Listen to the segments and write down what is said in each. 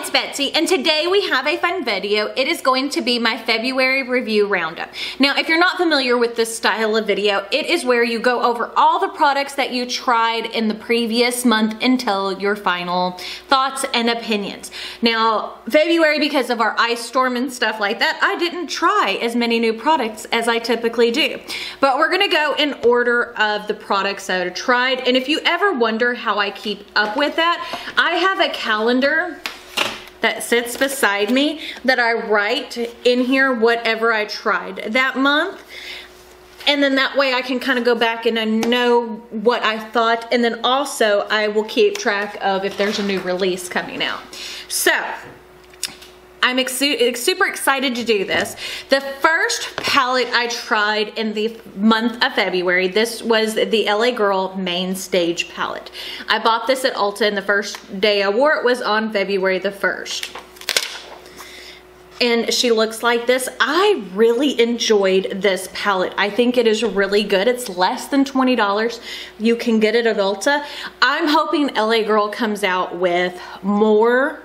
it's Betsy, and today we have a fun video. It is going to be my February review roundup. Now, if you're not familiar with this style of video, it is where you go over all the products that you tried in the previous month and tell your final thoughts and opinions. Now, February, because of our ice storm and stuff like that, I didn't try as many new products as I typically do. But we're gonna go in order of the products that I tried, and if you ever wonder how I keep up with that, I have a calendar that sits beside me that I write in here whatever I tried that month, and then that way I can kind of go back and I know what I thought, and then also I will keep track of if there's a new release coming out. So I'm super excited to do this. The first palette I tried in the month of February, this was the LA Girl Main Stage palette. I bought this at Ulta, and the first day I wore it was on February the 1st. And she looks like this. I really enjoyed this palette. I think it is really good. It's less than $20. You can get it at Ulta. I'm hoping LA Girl comes out with more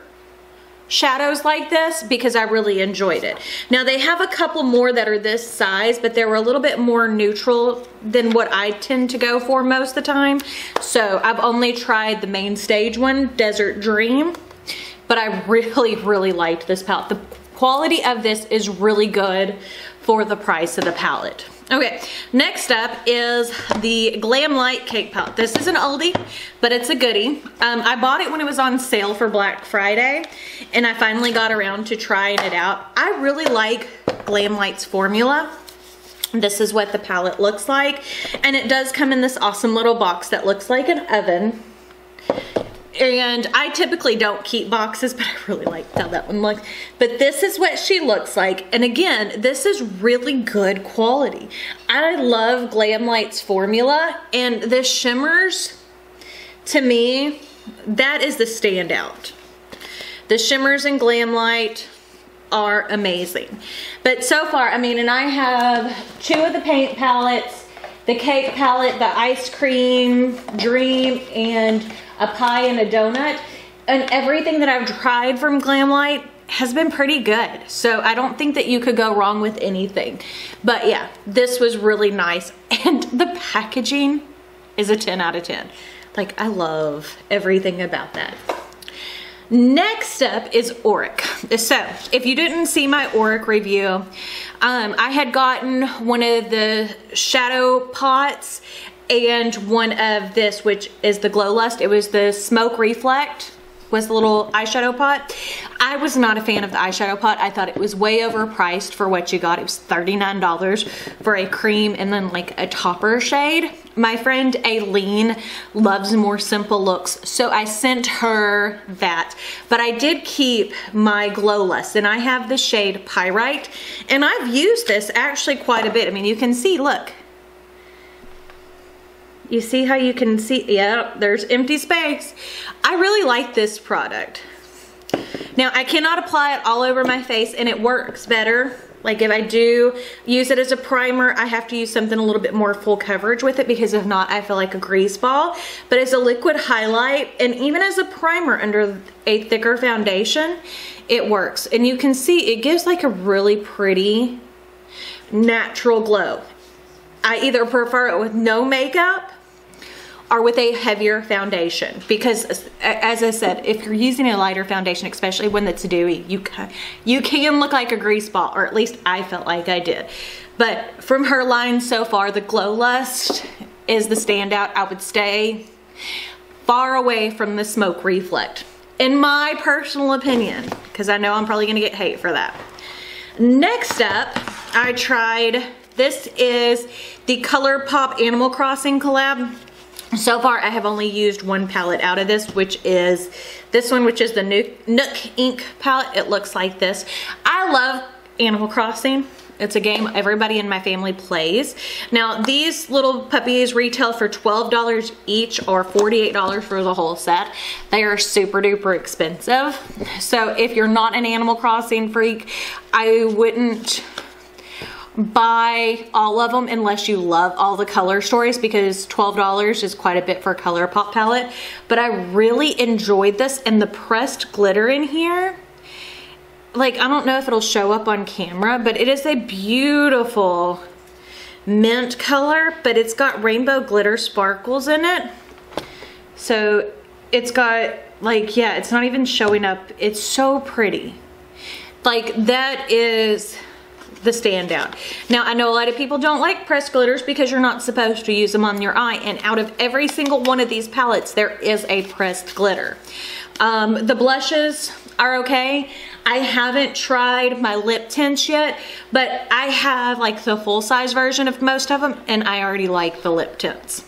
shadows like this because I really enjoyed it. Now they have a couple more that are this size, but they were a little bit more neutral than what I tend to go for most of the time. So I've only tried the Main Stage one, Desert Dream, but I really liked this palette. The quality of this is really good for the price of the palette. Okay, next up is the Glam Light Cake Palette. This is an oldie, but it's a goodie. I bought it when it was on sale for Black Friday, and I finally got around to trying it out. I really like Glam Light's formula. This is what the palette looks like, and it does come in this awesome little box that looks like an oven. And I typically don't keep boxes, but I really like how that one looks. But this is what she looks like. And again, this is really good quality. I love Glam Light's formula, and the shimmers, to me, that is the standout. The shimmers in Glam Light are amazing. But so far, I mean, and I have 2 of the paint palettes, the cake palette, the ice cream dream, and a pie and a donut, and everything that I've tried from Glam Light has been pretty good. So I don't think that you could go wrong with anything. But yeah, this was really nice, and the packaging is a 10 out of 10. Like, I love everything about that. Next up is Auric. So if you didn't see my Auric review, I had gotten one of the shadow pots and one of this, which is the Glow Lust. It was the Smoke Reflect, was the little eyeshadow pot. I was not a fan of the eyeshadow pot. I thought it was way overpriced for what you got. It was $39 for a cream and then like a topper shade. My friend Aileen loves more simple looks, so I sent her that. But I did keep my Glow Lust, and I have the shade Pyrite, and I've used this actually quite a bit. I mean, you can see, look. You see how you can see, yeah, there's empty space. I really like this product. Now, I cannot apply it all over my face, and it works better. Like, if I do use it as a primer, I have to use something a little bit more full coverage with it, because if not, I feel like a grease ball. But as a liquid highlight, and even as a primer under a thicker foundation, it works. And you can see it gives like a really pretty natural glow. I either prefer it with no makeup or with a heavier foundation, because as I said, if you're using a lighter foundation, especially one that's dewy, you can look like a grease ball, or at least I felt like I did. But from her line so far, the Glow Lust is the standout. I would stay far away from the Smoke Reflect, in my personal opinion, because I know I'm probably gonna get hate for that. Next up, I tried, this is the ColourPop Animal Crossing collab. So far, I have only used one palette out of this, which is this one, which is the Nook Ink Palette. It looks like this. I love Animal Crossing. It's a game everybody in my family plays. Now, these little puppies retail for $12 each, or $48 for the whole set. They are super duper expensive. So if you're not an Animal Crossing freak, I wouldn't buy all of them unless you love all the color stories, because $12 is quite a bit for a ColourPop palette. But I really enjoyed this, and the pressed glitter in here, like, I don't know if it'll show up on camera, but it is a beautiful mint color, but it's got rainbow glitter sparkles in it. So it's got, like, yeah, it's not even showing up. It's so pretty. Like, that is the standout. Now, I know a lot of people don't like pressed glitters because you're not supposed to use them on your eye, and out of every single one of these palettes, there is a pressed glitter. The blushes are okay. I haven't tried my lip tints yet, but I have like the full size version of most of them, and I already like the lip tints.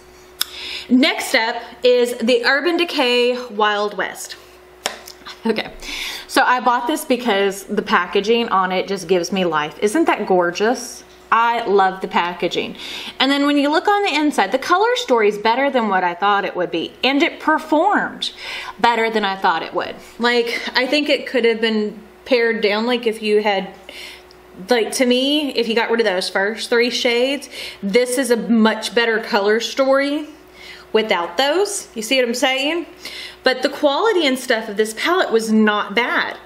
Next up is the Urban Decay Wild West. Okay, so I bought this because the packaging on it just gives me life. Isn't that gorgeous? I love the packaging. And then when you look on the inside, the color story is better than what I thought it would be. And it performed better than I thought it would. Like, I think it could have been pared down, like if you had, like, to me, if you got rid of those first 3 shades, this is a much better color story without those. You see what I'm saying? But the quality and stuff of this palette was not bad.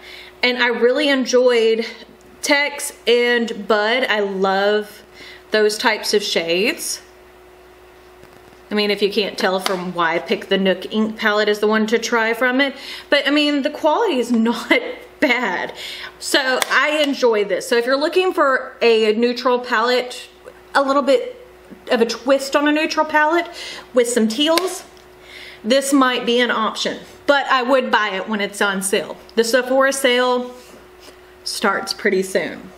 And I really enjoyed Tex and Bud. I love those types of shades. I mean, if you can't tell from why I picked the Nook Ink Palette as the one to try from it. But I mean, the quality is not bad. So I enjoy this. So if you're looking for a neutral palette, a little bit of a twist on a neutral palette with some teals, this might be an option. But I would buy it when it's on sale. The Sephora sale starts pretty soon,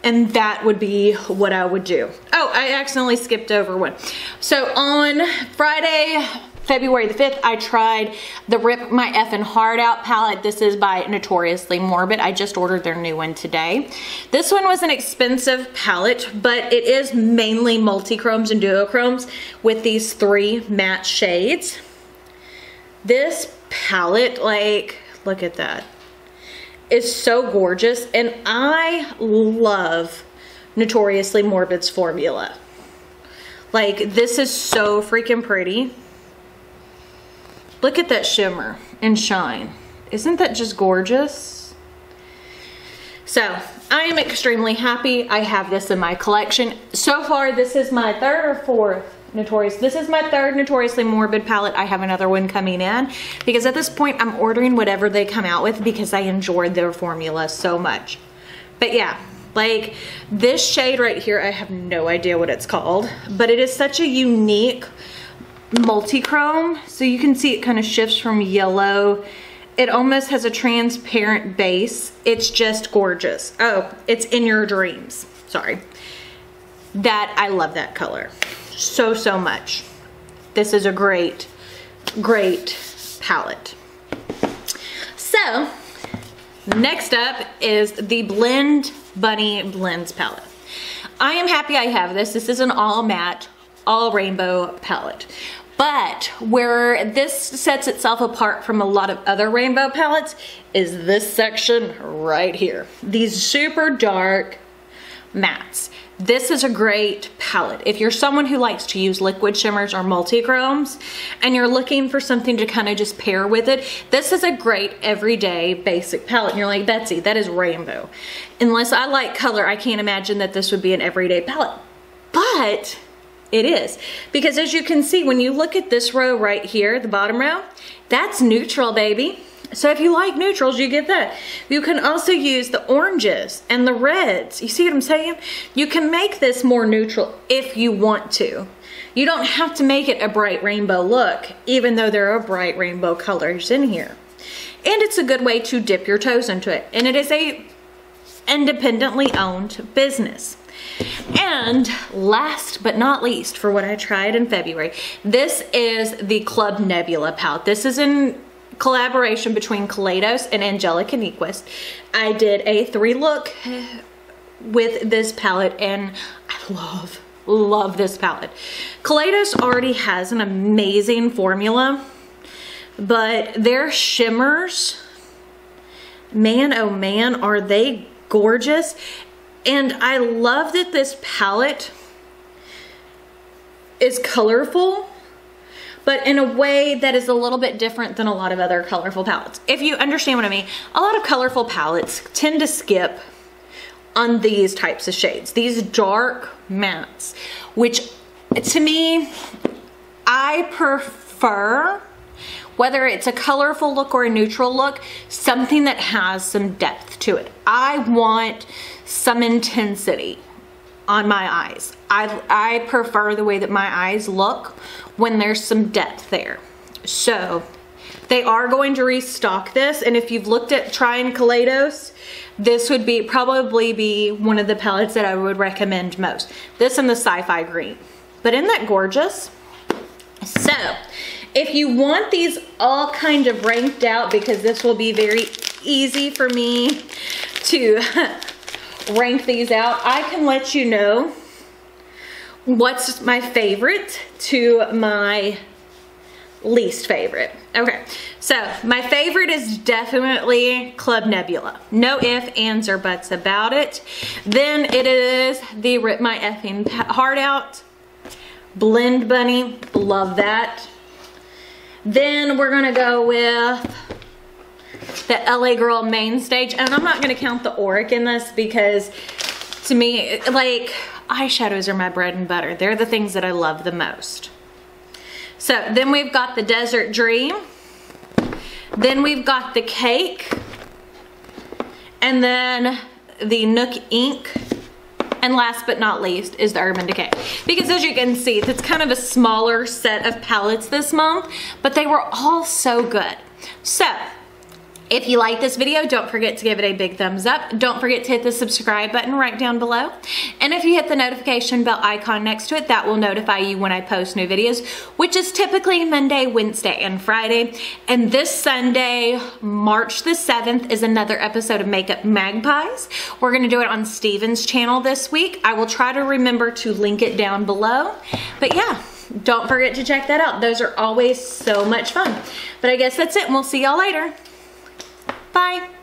and that would be what I would do. Oh, I accidentally skipped over one. So on Friday, February the 5th, I tried the Rip My Effin' Heart Out palette. This is by Notoriously Morbid. I just ordered their new one today. This one was an expensive palette, but it is mainly multi-chromes and duochromes with these 3 matte shades. This palette, like, look at that. Is so gorgeous, and I love Notoriously Morbid's formula. Like, this is so freaking pretty. Look at that shimmer and shine. Isn't that just gorgeous? So I am extremely happy I have this in my collection. So far, this is my 3rd or 4th Notorious. This is my 3rd Notoriously Morbid palette. I have another one coming in because at this point I'm ordering whatever they come out with because I enjoyed their formula so much. But yeah, like this shade right here, I have no idea what it's called, but it is such a unique multi-chrome. So you can see it kind of shifts from yellow. It almost has a transparent base. It's just gorgeous. Oh, it's In Your Dreams. Sorry. That, I love that color so much. This is a great palette. So next up is the Blend Bunny Blends palette. I am happy I have this. This is an all matte, all rainbow palette. But where this sets itself apart from a lot of other rainbow palettes is this section right here. These super dark mattes. This is a great palette. If you're someone who likes to use liquid shimmers or multi-chromes and you're looking for something to kind of just pair with it, this is a great everyday basic palette. And you're like, Betsy, that is rainbow. Unless I like color, I can't imagine that this would be an everyday palette. But it is. Because as you can see, when you look at this row right here, the bottom row, that's neutral, baby. So if you like neutrals, you get that. You can also use the oranges and the reds. You see what I'm saying? You can make this more neutral if you want to. You don't have to make it a bright rainbow look, even though there are bright rainbow colors in here. And it's a good way to dip your toes into it. And it is a independently owned business. And last but not least, for what I tried in February, this is the Club Nebula palette. This is in collaboration between Kaleidos and Angelica Nyquist. I did a 3-look with this palette, and I love this palette. Kaleidos already has an amazing formula, but their shimmers, man oh man, are they gorgeous. And I love that this palette is colorful, but in a way that is a little bit different than a lot of other colorful palettes. If you understand what I mean, a lot of colorful palettes tend to skip on these types of shades, these dark mattes, which to me, I prefer, whether it's a colorful look or a neutral look, something that has some depth to it. I want some intensity on my eyes. I prefer the way that my eyes look when there's some depth there. So they are going to restock this, and if you've looked at trying Kaleidos, this would probably be one of the palettes that I would recommend most. This and the Sci-Fi Green. But isn't that gorgeous? So if you want these all kind of ranked out, because this will be very easy for me to rank these out, I can let you know what's my favorite to my least favorite. Okay, so my favorite is definitely Club Nebula. No ifs, ands, or buts about it. Then it is the Rip My Effing Heart Out Blend Bunny. Love that. Then we're gonna go with the LA Girl Main Stage, and I'm not gonna count the Auric in this because to me, like, eyeshadows are my bread and butter. They're the things that I love the most. So then we've got the Desert Dream. Then we've got the Cake. And then the Nook Ink. And last but not least is the Urban Decay. Because as you can see, it's kind of a smaller set of palettes this month, but they were all so good. So if you like this video, don't forget to give it a big thumbs up. Don't forget to hit the subscribe button right down below. And if you hit the notification bell icon next to it, that will notify you when I post new videos, which is typically Monday, Wednesday, and Friday. And this Sunday, March the 7th, is another episode of Makeup Magpies. We're gonna do it on Steven's channel this week. I will try to remember to link it down below. But yeah, don't forget to check that out. Those are always so much fun. But I guess that's it, and we'll see y'all later. Bye.